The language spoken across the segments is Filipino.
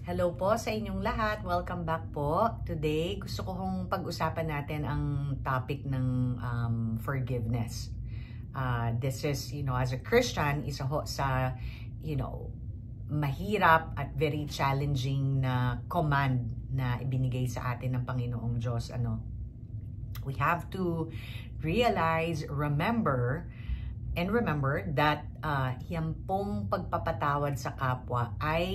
Hello po sa inyong lahat. Welcome back po. Today, gusto ko hong pag-usapan natin ang topic ng forgiveness. This is, as a Christian, isa ho sa, mahirap at very challenging na command na ibinigay sa atin ng Panginoong Diyos. We have to realize, remember that yan pong pagpapatawad sa kapwa ay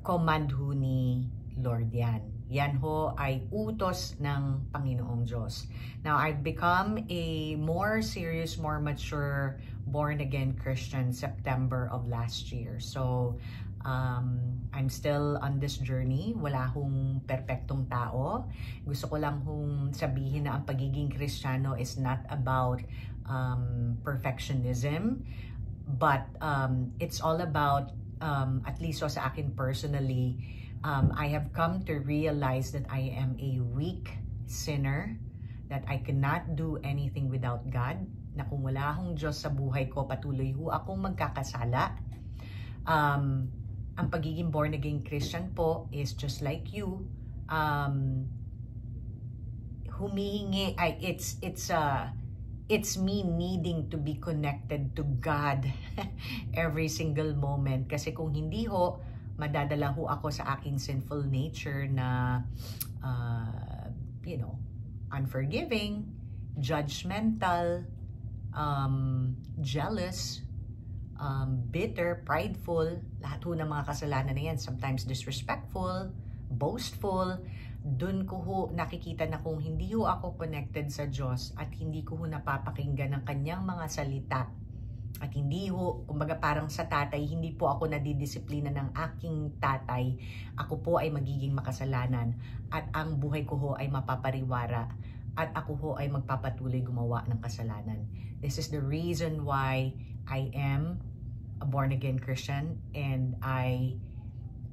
command ho ni Lord yan. Yan ho ay utos ng Panginoong Diyos. Now, I've become a more serious, more mature, born-again Christian September of last year. So, I'm still on this journey. Wala hong perfectong tao. Gusto ko lang hong sabihin na ang pagiging Kristiyano is not about perfectionism, but it's all about at least sa akin personally, I have come to realize that I am a weak sinner, that I cannot do anything without God, na kung wala akong Diyos sa buhay ko, patuloy ho akong magkakasala. Ang pagiging born-again Christian po is just like you, humihingi, it's me needing to be connected to God every single moment. Kasi kung hindi ho, madadala ho ako sa aking sinful nature na, unforgiving, judgmental, jealous, bitter, prideful, lahat ho ng mga kasalanan na yan. Sometimes disrespectful, boastful. Doon ko ho nakikita na kung hindi ho ako connected sa Diyos at hindi ko ho napapakinggan ng kanyang mga salita at hindi ho, kumbaga parang sa tatay, hindi po ako nadidisiplina ng aking tatay, ako po ay magiging makasalanan at ang buhay ko ho ay mapapariwara at ako ho ay magpapatuloy gumawa ng kasalanan. This is the reason why I am a born-again Christian and I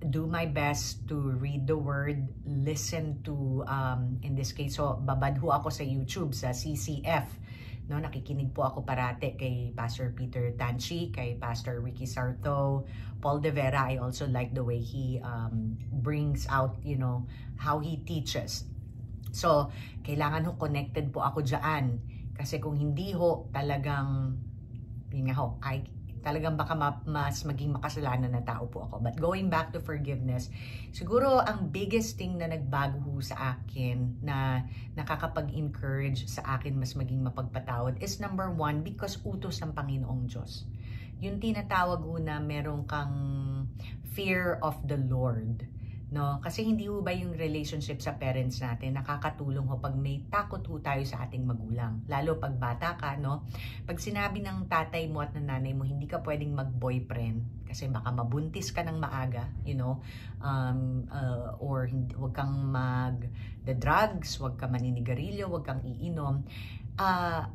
do my best to read the word, listen to, in this case, so babad ho ako sa YouTube, sa CCF. No, nakikinig po ako parate kay Pastor Peter Tanchi, kay Pastor Ricky Sarto, Paul De Vera. I also like the way he brings out, how he teaches. So, kailangan ho connected po ako dyan. Kasi kung hindi ho, talagang, talagang baka mas maging makasalanan na tao po ako. But going back to forgiveness, siguro ang biggest thing na nagbago ho sa akin na nakakapag-encourage sa akin mas maging mapagpatawad is number one, because utos ng Panginoong Diyos. Yung tinatawag ho na meron kang fear of the Lord. No? Kasi hindi ho ba yung relationship sa parents natin nakakatulong ho pag may takot ho tayo sa ating magulang. Lalo pag bata ka, no? Pag sinabi ng tatay mo at ng nanay mo, hindi ka pwedeng mag-boyfriend kasi baka mabuntis ka ng maaga, or wag kang mag-drugs, wag kang maninigarilyo, wag kang iinom.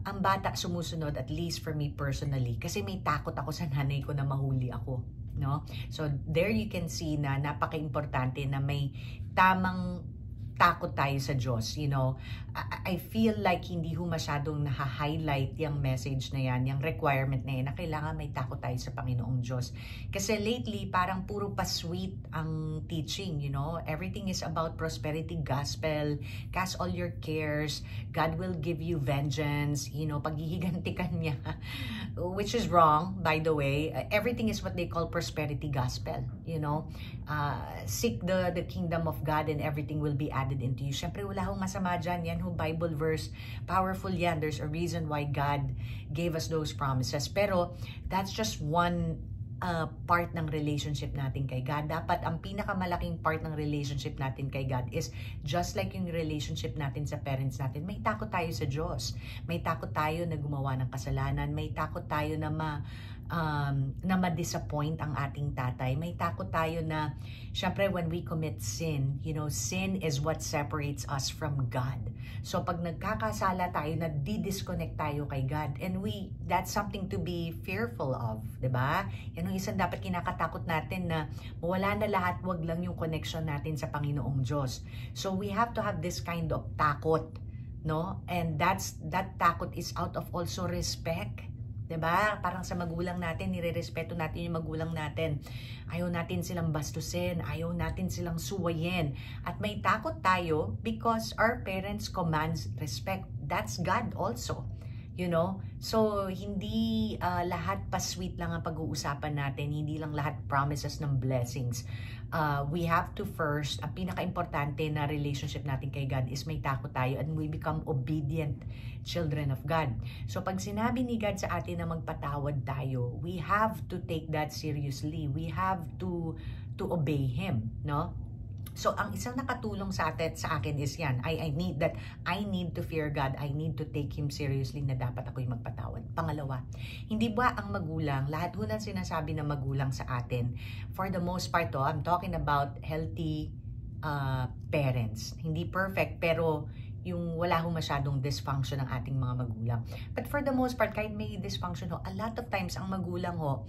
Ang bata sumusunod, at least for me personally, kasi may takot ako sa nanay ko na mahuli ako. No? So there you can see na napaka-importante na may tamang takot tayo sa Diyos. I feel like hindi ho masyadong naha-highlight yung message na yan, yung requirement na yan, na kailangan may takot tayo sa Panginoong Diyos. Kasi lately, parang puro pa-sweet ang teaching, Everything is about prosperity gospel, cast all your cares, God will give you vengeance, paghihigantikan niya, which is wrong, by the way. Everything is what they call prosperity gospel, Seek the kingdom of God and everything will be added into you. Siyempre, wala hong masama dyan. Yan ho, Bible verse. Powerful yan. There's a reason why God gave us those promises. Pero, that's just one part ng relationship natin kay God. Dapat, ang pinakamalaking part ng relationship natin kay God is just like yung relationship natin sa parents natin. May takot tayo sa Diyos. May takot tayo na gumawa ng kasalanan. May takot tayo na ma-disappoint ang ating tatay. May takot tayo na, syempre, when we commit sin, sin is what separates us from God. So, pag nagkakasala tayo, na-disconnect tayo kay God. And that's something to be fearful of, diba? Yan ang isang dapat kinakatakot natin na mawala na lahat, wag lang yung connection natin sa Panginoong Diyos. So, we have to have this kind of takot, no? And that takot is out of also respect. 'Diba? Parang sa magulang natin, nirerespeto natin yung magulang natin. Ayaw natin silang bastusin, ayaw natin silang suwayin. At may takot tayo because our parents commands respect. That's God also. You know? So, hindi lahat pa sweet lang ang pag-uusapan natin. Hindi lang lahat promises ng blessings. We have to first, ang pinaka-importante na relationship natin kay God is may takot tayo and we become obedient children of God. So, pag sinabi ni God sa atin na magpatawad tayo, we have to take that seriously. We have to obey Him, no? So, ang isang nakatulong sa akin is yan. I need to fear God. I need to take Him seriously na dapat ako'y magpatawad. Pangalawa, hindi ba ang magulang, lahat ho ng sinasabi ng magulang sa atin, for the most part, I'm talking about healthy parents. Hindi perfect, pero yung wala ho masyadong dysfunction ng ating mga magulang. But for the most part, kahit may dysfunction ho, a lot of times ang magulang ho,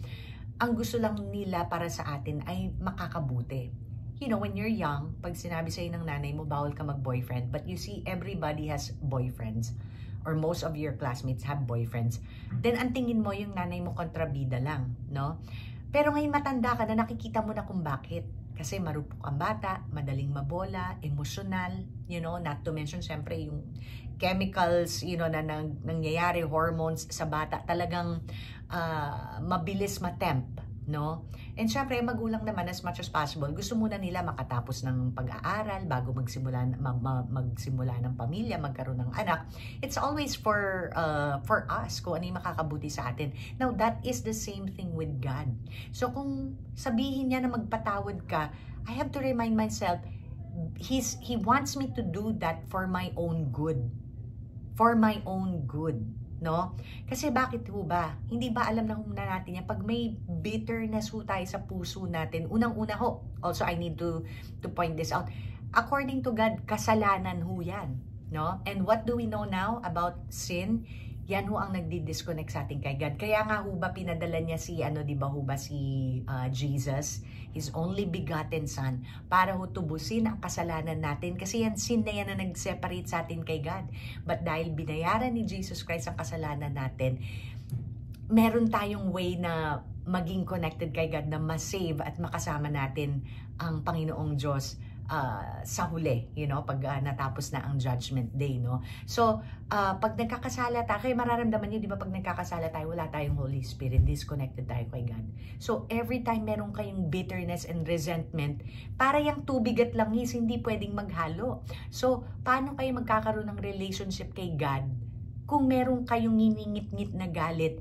ang gusto lang nila para sa atin ay makakabuti. You know, when you're young, pag sinabi sa'yo ng nanay mo, bawal ka mag-boyfriend, but you see, everybody has boyfriends, or most of your classmates have boyfriends, then ang tingin mo, yung nanay mo kontrabida lang, no? Pero ngayon matanda ka na, nakikita mo na kung bakit. Kasi marupok ang bata, madaling mabola, emotional, you know, not to mention, syempre, yung chemicals, you know, na nangyayari, hormones sa bata, talagang mabilis matemp, no? And syempre, magulang naman as much as possible, gusto muna nila makatapos ng pag-aaral bago magsimula ng pamilya, magkaroon ng anak. It's always for us kung ano yung makakabuti sa atin. Now, that is the same thing with God. So, kung sabihin niya na magpatawad ka, I have to remind myself, He wants me to do that for my own good. For my own good. No? Kasi bakit ho ba? Hindi ba alam na natin yan? Pag may bitterness ho tayo sa puso natin, unang-una ho, also I need to point this out, according to God, kasalanan ho yan. No? And what do we know now about sin? Yan ho ang nagdi-disconnect sa atin kay God. Kaya nga ho ba pinadala niya si, Jesus, His only begotten Son, para ho tubusin ang kasalanan natin. Kasi yan, sin na yan na nag-separate sa atin kay God. But dahil binayaran ni Jesus Christ ang kasalanan natin, meron tayong way na maging connected kay God, na ma-save at makasama natin ang Panginoong Diyos sa huli, you know, pag natapos na ang judgment day, no? So, pag nagkakasala tayo, kaya mararamdaman niyo, di ba, pag nagkakasala tayo, wala tayong Holy Spirit, disconnected tayo kay God. So, every time meron kayong bitterness and resentment, para yung tubig at langis, hindi pwedeng maghalo. So, paano kayo magkakaroon ng relationship kay God kung meron kayong nginingit-ngit na galit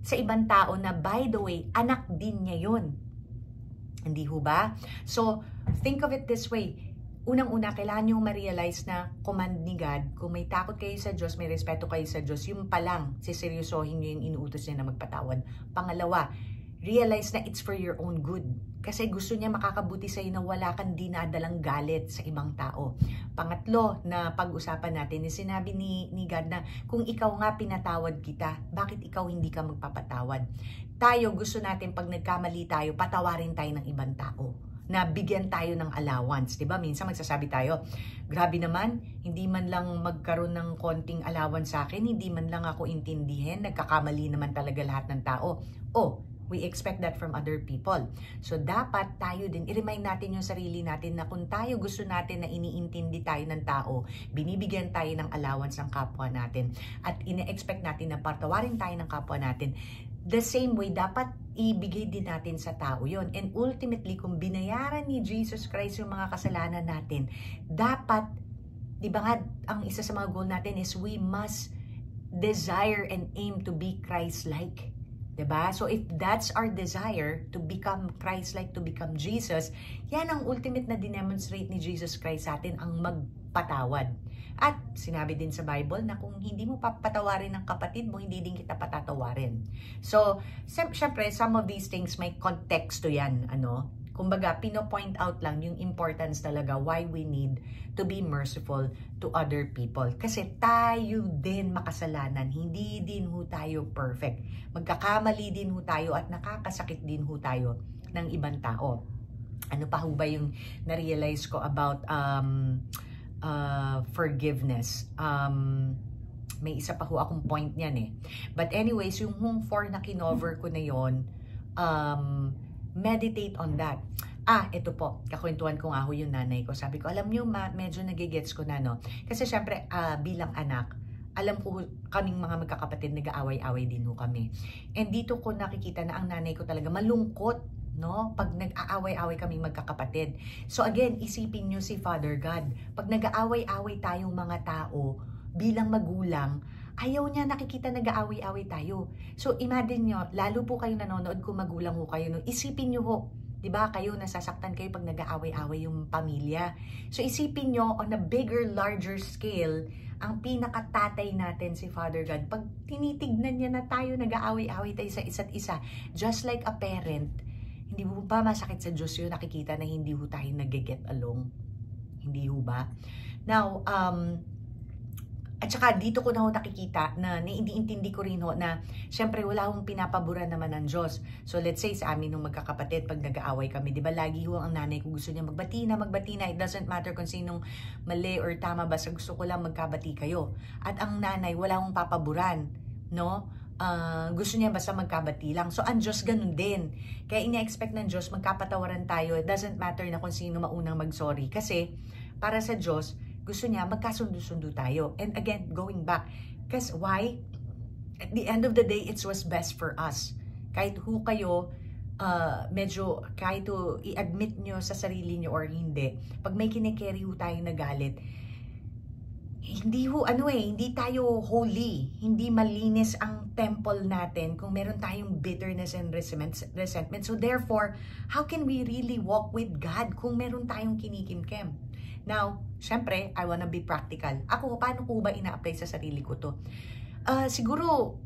sa ibang tao na, by the way, anak din niya yun? Hindi ho ba? So, think of it this way. Unang-una, kailangan nyo ma-realize na command ni God, kung may takot kayo sa Diyos, may respeto kayo sa Diyos, yung pa lang, siseryosohin nyo yung inuutos niya na magpatawad. Pangalawa, realize na it's for your own good. Kasi gusto niya makakabuti sa'yo na wala kang dinadalang galit sa ibang tao. Pangatlo na pag-usapan natin, sinabi ni God na kung ikaw nga pinatawad kita, bakit ikaw hindi ka magpapatawad? Tayo, gusto natin pag nagkamali tayo, patawarin tayo ng ibang tao. Na bigyan tayo ng allowance. Diba? Minsan magsasabi tayo, grabe naman, hindi man lang magkaroon ng konting allowance sa akin, hindi man lang ako intindihin, nagkakamali naman talaga lahat ng tao. We expect that from other people. So, dapat tayo din, i-remind natin yung sarili natin na kung tayo gusto natin na iniintindi tayo ng tao, binibigyan tayo ng allowance ng kapwa natin, at ine-expect natin na patawarin tayo ng kapwa natin, the same way, dapat ibigay din natin sa tao yon. And ultimately, kung binayaran ni Jesus Christ yung mga kasalanan natin, dapat, di ba nga, ang isa sa mga goal natin is we must desire and aim to be Christ-like. Diba? So if that's our desire to become Christ-like, to become Jesus, yan ang ultimate na dinemonstrate ni Jesus Christ sa atin, ang magpatawad. At sinabi din sa Bible na kung hindi mo papatawarin ng kapatid mo, hindi din kita patatawarin. So, syempre, some of these things may konteksto yan, Kumbaga, pino-point out lang yung importance talaga why we need to be merciful to other people. Kasi tayo din makasalanan. Hindi din ho tayo perfect. Magkakamali din ho tayo at nakakasakit din ho tayo ng ibang tao. Ano pa ho ba yung na-realize ko about forgiveness? may isa pa ho akong point niyan eh. But anyways, yung hung for na kinover ko na yon, meditate on that. Ito po, kakwentuhan ko nga ho yung nanay ko. Sabi ko, alam nyo, medyo nagigets ko na, no? Kasi syempre, bilang anak, alam ko kaming mga magkakapatid, nag-aaway-away din ho kami. And dito ko nakikita na ang nanay ko talaga malungkot, no? Pag nag-aaway-away kaming magkakapatid. So again, isipin nyo si Father God. Pag nag-aaway-away tayong mga tao, bilang magulang, ayaw niya nakikita nag-aaway-away tayo. So imagine nyo, lalo po kayo nanonood kung magulang ho kayo, no? Isipin nyo ho, diba kayo, nasasaktan kayo pag nag-aaway-away yung pamilya. So isipin nyo, on a bigger, larger scale, ang pinakatatay natin si Father God, pag tinitignan niya na tayo, nag-aaway-away tayo sa isa't isa, just like a parent, hindi mo ba masakit sa Diyos yun, nakikita na hindi ho tayo nag-get along? Hindi ho ba? Now, at saka dito ko na ho nakikita na iniintindi ko rin ho na syempre wala hong pinapaboran naman ng Diyos. So let's say sa amin nung magkakapatid pag nag-aaway kami, di ba lagi ho ang nanay ko gusto niya magbati na. It doesn't matter kung sinong mali or tama, basta gusto ko lang magkabati kayo. At ang nanay wala hong papaboran, no? Gusto niya basta magkabati lang. So ang Diyos ganun din. Kaya ina-expect ng Diyos magkapatawaran tayo. It doesn't matter na kung sino maunang mag-sorry. Kasi para sa Diyos, gusto niya magkasundo-sundo tayo. And again, going back. Because why? At the end of the day, it was best for us. Kahit ho kayo, medyo, kahit ho i-admit nyo sa sarili nyo or hindi, pag may kinikerry ho tayo na galit, hindi ho, hindi tayo holy. Hindi malinis ang temple natin kung meron tayong bitterness and resentment. So therefore, how can we really walk with God kung meron tayong kinikimkem? Now, syempre, I wanna be practical. Ako, paano ko ba ina-apply sa sarili ko to? Siguro,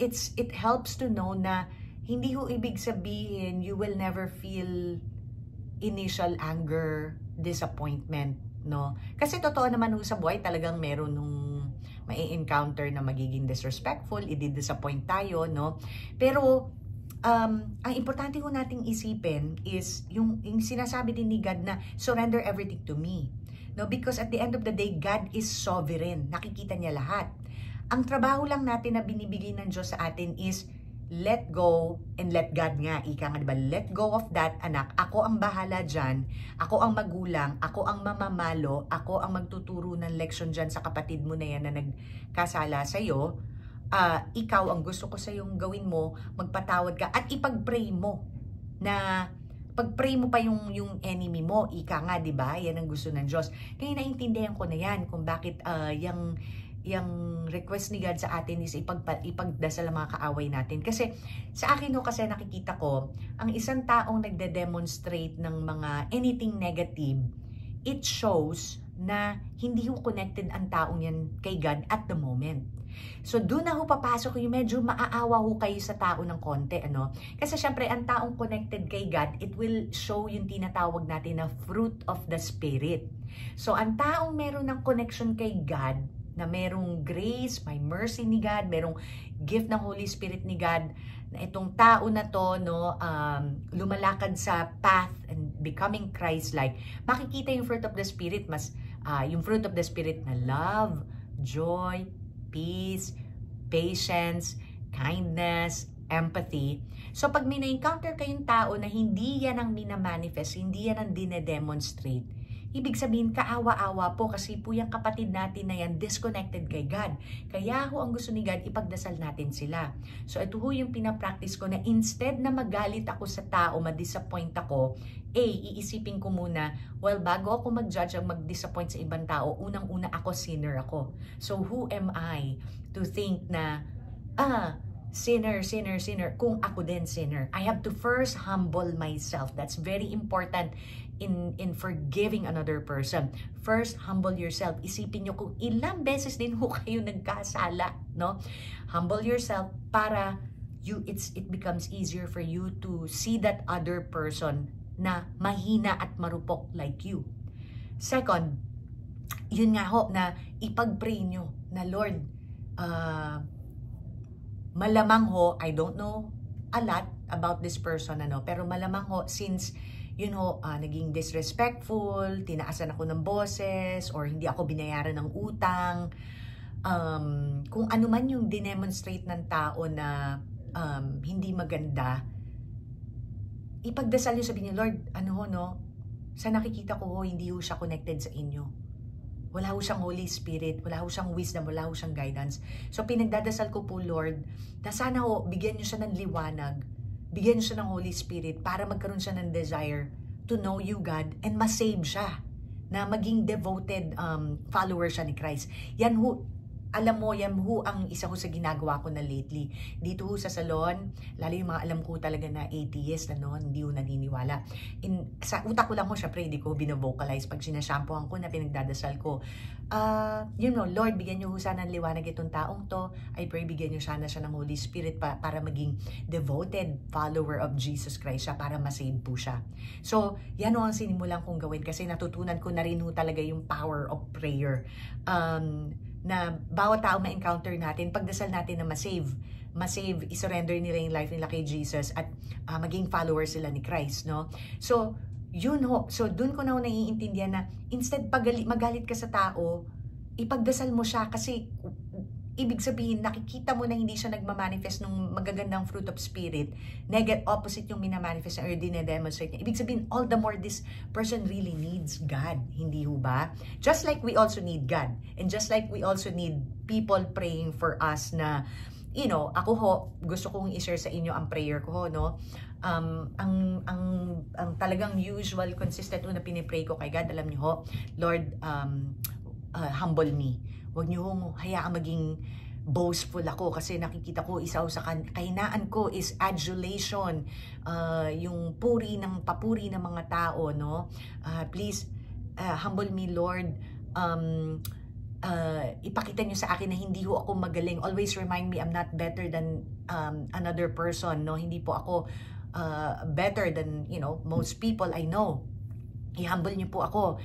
it helps to know na hindi ho ibig sabihin you will never feel initial anger, disappointment, no? Kasi totoo naman ho sa buhay, talagang meron nung mai-encounter na magiging disrespectful, i-disappoint tayo, no? Pero, ang importante ko nating isipin is yung sinasabi din ni God na surrender everything to me. No, because at the end of the day, God is sovereign. Nakikita niya lahat. Ang trabaho lang natin na binibigay ng Diyos sa atin is let go and let God nga. Ika nga, diba? Let go of that, anak. Ako ang bahala dyan. Ako ang magulang. Ako ang mamamalo. Ako ang magtuturo ng leksyon dyan sa kapatid mo na yan na nagkasala sa'yo. Ikaw, ang gusto ko sa yung gawin mo, magpatawad ka at ipag-pray mo na pag-pray mo pa yung enemy mo, ika nga, di ba? Yan ang gusto ng Diyos. Kaya naintindihan ko na yan kung bakit yung request ni God sa atin is ipagdasal ang mga kaaway natin. Kasi sa akin kasi nakikita ko, ang isang taong nagde-demonstrate ng mga anything negative, it shows na hindi ho connected ang taong yan kay God at the moment. So, doon na ho papasok yung medyo maaawa ho kayo sa tao ng konti, ano? Kasi syempre, ang taong connected kay God, it will show yung tinatawag natin na fruit of the Spirit. So, ang taong meron ng connection kay God, na merong grace, may mercy ni God, merong gift ng Holy Spirit ni God, na itong tao na to, no, lumalakad sa path and becoming Christ-like, makikita yung fruit of the Spirit, yung fruit of the Spirit na love, joy, peace, patience, kindness, empathy. So pag may na-encounter kayong tao na hindi yan ang minamanifest, hindi yan ang dine-demonstrate, ibig sabihin kaawa-awa po kasi po yung kapatid natin na yan disconnected kay God. Kaya ho ang gusto ni God, ipagdasal natin sila. So ito ho yung pinapractice ko na instead na magalit ako sa tao, ma-disappoint ako, iisipin ko muna, well, bago ako mag-judge ang mag-disappoint sa ibang tao, unang-una ako, sinner ako. So, who am I to think na, sinner, kung ako din sinner? I have to first humble myself. That's very important in forgiving another person. First, humble yourself. Isipin nyo kung ilang beses din ho kayo nagkasala, no? Humble yourself para it becomes easier for you to see that other person na mahina at marupok like you. Second, yun nga ho, na ipag-pray nyo na Lord, malamang ho, I don't know a lot about this person, pero malamang ho, since yun ho, naging disrespectful, tinaasan ako ng boses, or hindi ako binayaran ng utang, kung ano man yung dinemonstrate ng tao na hindi maganda, ipagdasal nyo, sabihin niyo, Lord, sa nakikita ko hindi ho siya connected sa inyo. Wala ho siyang Holy Spirit, wala ho siyang wisdom, wala ho siyang guidance. So pinagdadasal ko po, Lord, na sana ho, bigyan niyo siya ng liwanag, bigyan niyo siya ng Holy Spirit para magkaroon siya ng desire to know you, God, and masave siya, na maging devoted follower siya ni Christ. Yan ho, alam mo, yan ho ang isa ko sa ginagawa ko na lately. Dito ho sa salon, lalo yung mga alam ko talaga na atheist, hindi ho naniniwala. Sa utak ko lang ho, syempre, hindi ko binavocalize. Pag sinashampuhan ko na pinagdadasal ko, Lord, bigyan niyo ho sana ng liwanag itong taong to. I pray, bigyan niyo sana siya ng Holy Spirit para maging devoted follower of Jesus Christ siya, para masave po siya. So, yan ho ang sinimulan kong gawin kasi natutunan ko na rin ho talaga yung power of prayer. Na bawat tao ma-encounter natin, pagdasal natin na masave, isurrender nila yung life nila kay Jesus at maging followers sila ni Christ, no? So, yun ho. So, dun ko na naiintindihan na instead magalit ka sa tao, ipagdasal mo siya kasi ibig sabihin, nakikita mo na hindi siya nagmamanifest ng magagandang fruit of spirit, opposite yung minamanifest or dinedemonstrate niya. Ibig sabihin, all the more this person really needs God. Hindi ho ba? Just like we also need God. And just like we also need people praying for us na, ako ho, gusto kong i-share sa inyo ang prayer ko ho, no? Ang talagang usual, consistent na pinipray ko kay God, alam niyo ho, Lord, humble me. Huwag niyo hong hayaan maging boastful ako kasi nakikita ko isa sa kahinaan ko is adulation, yung papuri ng mga tao, no? Please humble me, Lord. Ipakita niyo sa akin na hindi ho ako magaling. Always remind me I'm not better than another person, no? Hindi po ako better than most people I know. I-humble niyo po ako.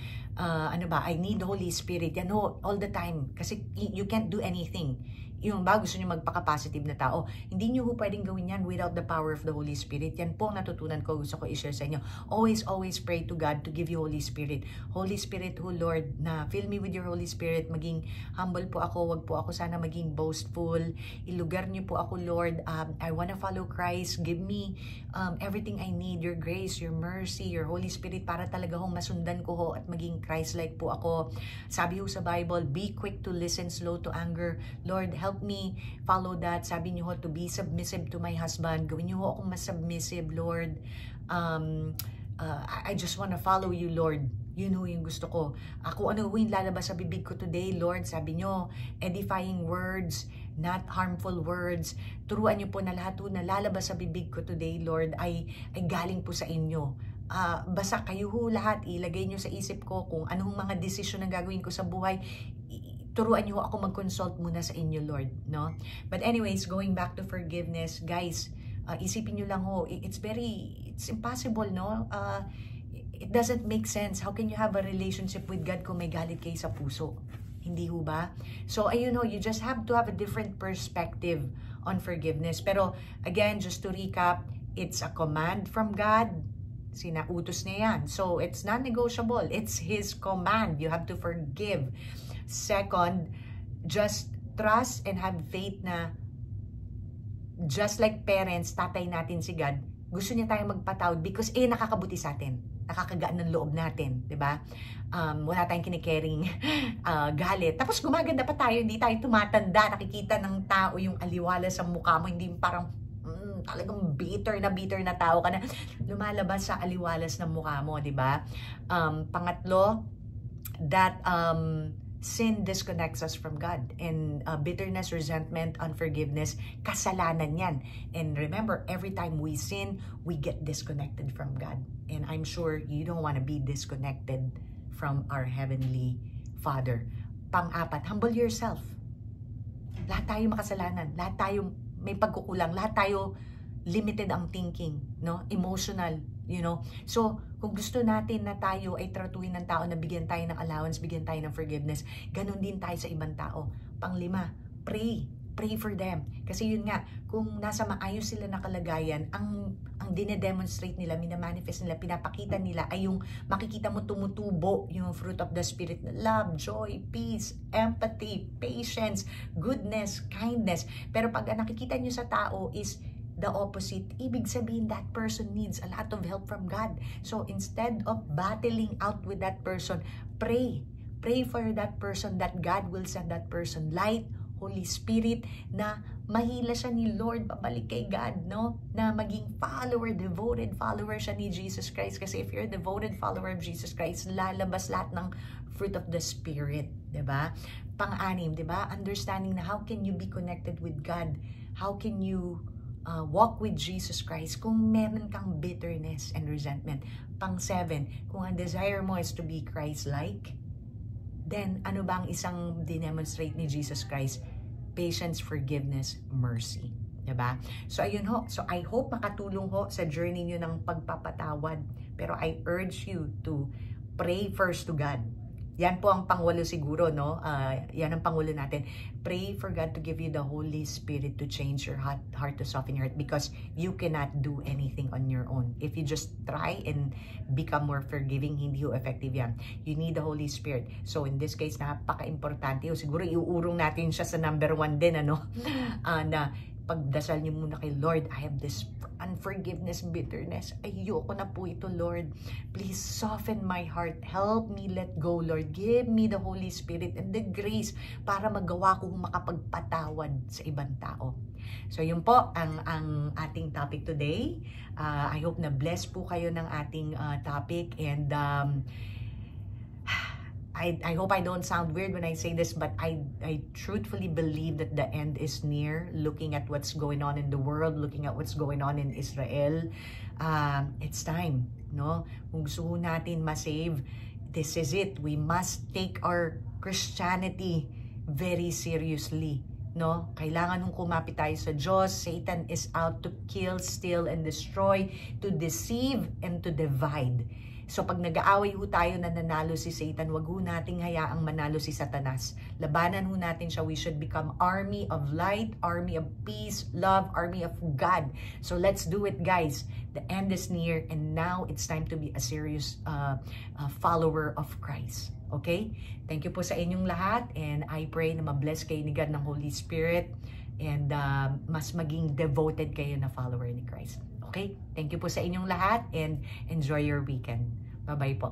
I need Holy Spirit. Yan ho, all the time. Kasi you can't do anything. Yung gusto nyo magpaka-positive na tao, hindi nyo ho pwedeng gawin yan without the power of the Holy Spirit. Yan po ang natutunan ko, gusto ko i-share sa inyo. Always pray to God to give you Holy Spirit. Holy Spirit ho, Lord, na fill me with your Holy Spirit. Maging humble po ako. Wag po ako sana maging boastful. Ilugar nyo po ako, Lord. I wanna follow Christ. Give me everything I need. Your grace, your mercy, your Holy Spirit para talaga hong masundan ko ho at maging Christ-like po ako. Sabi ho sa Bible, be quick to listen, slow to anger. Lord, help me follow that. Sabi niyo ho, to be submissive to my husband. Gawin niyo ho akong mas submissive, Lord. I just wanna follow you, Lord. Yun ho yung gusto ko. Ako ano ho yung lalabas sa bibig ko today, Lord. Sabi niyo, edifying words, not harmful words. Turuan niyo po na lahat ho na lalabas sa bibig ko today, Lord, ay galing po sa inyo. Basta kayo ho lahat, ilagay niyo sa isip ko kung anong mga desisyon na gagawin ko sa buhay. Turuan niyo ako mag-consult muna sa inyo, Lord, no? But anyways, going back to forgiveness, guys, isipin niyo lang ho, it's impossible, no? It doesn't make sense. How can you have a relationship with God kung may galit kayo sa puso? Hindi ho ba? So, ayun ho, you just have to have a different perspective on forgiveness. Pero, again, just to recap, it's a command from God. Sinautos niya yan. So, it's non-negotiable. It's His command. You have to forgive. Second, just trust and have faith na just like parents, tatay natin si God, gusto niya tayong magpatawad because nakakabuti sa atin. Nakakagaan ng loob natin, 'di ba? Wala tayong kinikaring galit. Tapos gumaganda pa tayo, hindi tayo tumatanda, nakikita ng tao yung aliwala sa mukha mo, hindi parang talagang bitter na tao ka na lumalabas sa aliwalas ng mukha mo, 'di ba? Pangatlo, that sin disconnects us from God. And bitterness, resentment, unforgiveness, kasalanan yan. And remember, every time we sin, we get disconnected from God. And I'm sure you don't want to be disconnected from our Heavenly Father. Pang-apat, humble yourself. Lahat tayo makasalanan. Lahat tayo may pagkukulang. Lahat tayo limited ang thinking, no? Emotional, you know. So, kung gusto natin na tayo ay tratuhin ng tao na bigyan tayo ng allowance, bigyan tayo ng forgiveness, ganun din tayo sa ibang tao. Panglima, pray. pray for them. Kasi yun nga, kung nasa maayos sila na kalagayan, ang dinedemonstrate nila, minamanifest nila, pinapakita nila ay yung makikita mo tumutubo yung fruit of the Spirit na love, joy, peace, empathy, patience, goodness, kindness. Pero pag nakikita nyo sa tao is the opposite, ibig sabihin that person needs a lot of help from God. So instead of battling out with that person, pray. Pray for that person that God will send that person light, Holy Spirit, na mahila siya ni Lord, pabalik kay God, no? Na maging follower, devoted follower siya ni Jesus Christ. Kasi if you're a devoted follower of Jesus Christ, lalabas lahat ng fruit of the Spirit, diba? Pang-anim, diba? Understanding na how can you be connected with God? How can you walk with Jesus Christ kung meron kang bitterness and resentment? Pang-7, kung ang desire mo is to be Christ-like, then ano ba ang isang dinemonstrate ni Jesus Christ? Patience, forgiveness, mercy. Diba? So ayun ho. So I hope makatulong ho sa journey nyo ng pagpapatawad. Pero I urge you to pray first to God. Yan po ang pangwalo siguro, no? Yan ang pangwalo natin. Pray for God to give you the Holy Spirit to change your heart to soften your heart, because you cannot do anything on your own. If you just try and become more forgiving, hindi ho effective yan. You need the Holy Spirit. So in this case, napaka-importante. Siguro iuurong natin siya sa number 1 din, ano? Na pagdasal niyo muna kay Lord, I have this unforgiveness, bitterness. Ayoko na po ito, Lord. Please soften my heart. Help me let go, Lord. Give me the Holy Spirit and the grace para magawa kong makapagpatawad sa ibang tao. So yun po ang ating topic today. I hope na bless po kayo ng ating topic, and I hope I don't sound weird when I say this, but I truthfully believe that the end is near. Looking at what's going on in the world, looking at what's going on in Israel, it's time, no? Kung gusto natin ma-save, this is it. We must take our Christianity very seriously, no? Kailangan nung kumapit tayo sa Diyos. Satan is out to kill, steal, and destroy, to deceive, and to divide. So pag nag-aaway ho tayo na nanalo si Satan, wag ho nating hayaang manalo si Satanas. Labanan ho natin siya. We should become army of light, army of peace, love, army of God. So let's do it, guys. The end is near, and now it's time to be a serious follower of Christ. Okay? Thank you po sa inyong lahat, and I pray na ma-bless kayo ni God ng Holy Spirit, and mas maging devoted kayo na follower ni Christ. Okay? Thank you po sa inyong lahat, and enjoy your weekend. Bye-bye po.